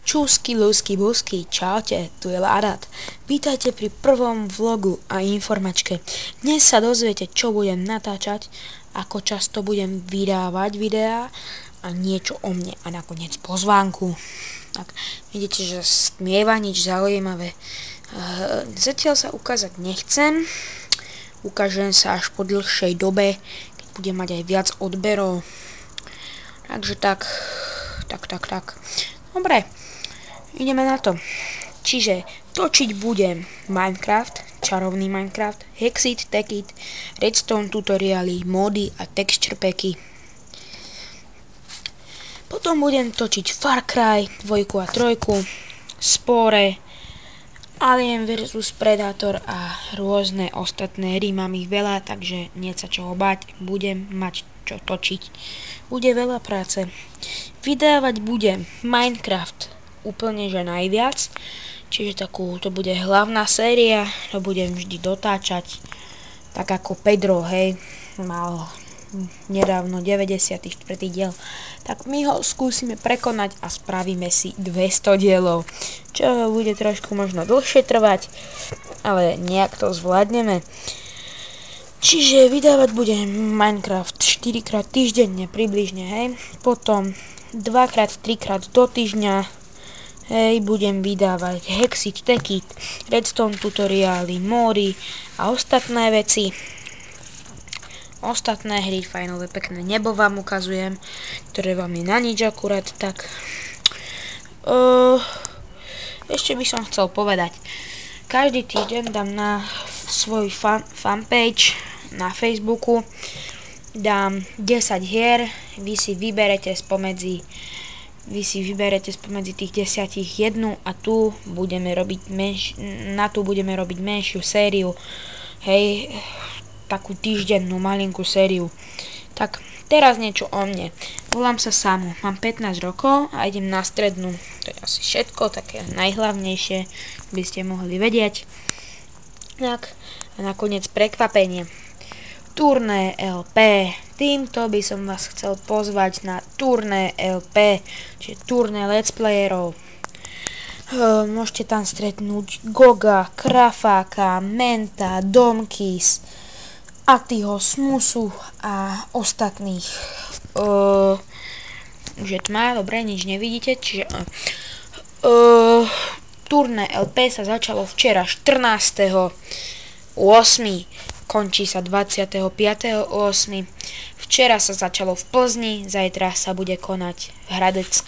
Čusky, lusky, busky, čaute, tu je Ládat. Vítajte pri prvom vlogu a informačke. Dnes sa dozviete, čo budem natáčať, ako často budem vydávať videá a niečo o mne a nakoniec pozvánku. Tak, vidíte, že smieva nič zaujímavé. Zatiaľ sa ukázať nechcem. Ukážem sa až po dlhšej dobe, keď budem mať aj viac odberov. Takže tak. Dobre, ideme na to. Čiže točiť budem Minecraft, čarovný Minecraft, Hexit, Techit, Redstone tutoriály, mody a texture packy. Potom budem točiť Far Cry 2 a 3, Spore, Alien vs Predator a rôzne ostatné hry. Mám ich veľa, takže nie sa čoho bať, budem mať čo točiť. Bude veľa práce. Vydávať budem Minecraft úplne že najviac, čiže to bude hlavná séria, to budem vždy dotáčať, tak ako Pedro, hej, mal nedávno 94. diel, tak my ho skúsime prekonať a spravíme si 200 dielov, čo bude trošku možno dlhšie trvať, ale nejak to zvládneme. Čiže vydávať budem Minecraft 4x týždenne približne, hej, potom 2x, 3x do týždňa, hej, budem vydávať Hexit, Techit, Redstone tutoriály, mody a ostatné veci. Ostatné hry, fajnové, pekné nebo vám ukazujem, ktoré vám je na nič akurát, tak. Ešte by som chcel povedať, každý týždeň dám na svoj fanpage na Facebooku, dám 10 hier, vy si vyberete spomedzi tých 10 jednu a tu budeme robiť menšiu sériu, hej, takú týždennú malinkú sériu. Tak, teraz niečo o mne. Volám sa Samu, mám 15 rokov a idem na strednú. To je asi všetko, také najhlavnejšie by ste mohli vedieť. Tak, a nakoniec prekvapenie. Turné LP. Týmto by som vás chcel pozvať na turné LP, čiže turné let's playerov. Môžete tam stretnúť Goga, Krafáka, Menta, Domkis, Atiho, Smusu a ostatných. Už je tma, dobre, nič nevidíte, čiže turné LP sa začalo včera 14.8. končí sa 25.8. Včera sa začalo v Plzni, zajtra sa bude konať Hradci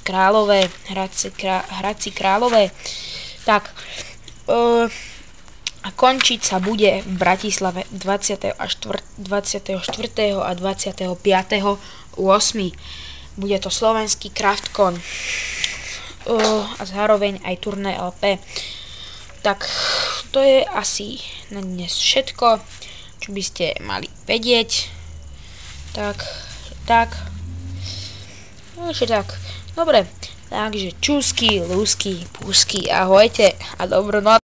Králové. Tak, a končiť sa bude v Bratislave 24. a 25.8. Bude to slovenský Craftcon a zároveň aj turné LP. Tak, to je asi na dnes všetko, čo by ste mali vedieť. Tak. Dobre, takže čusky, lusky, pusky, ahojte a dobrú noc.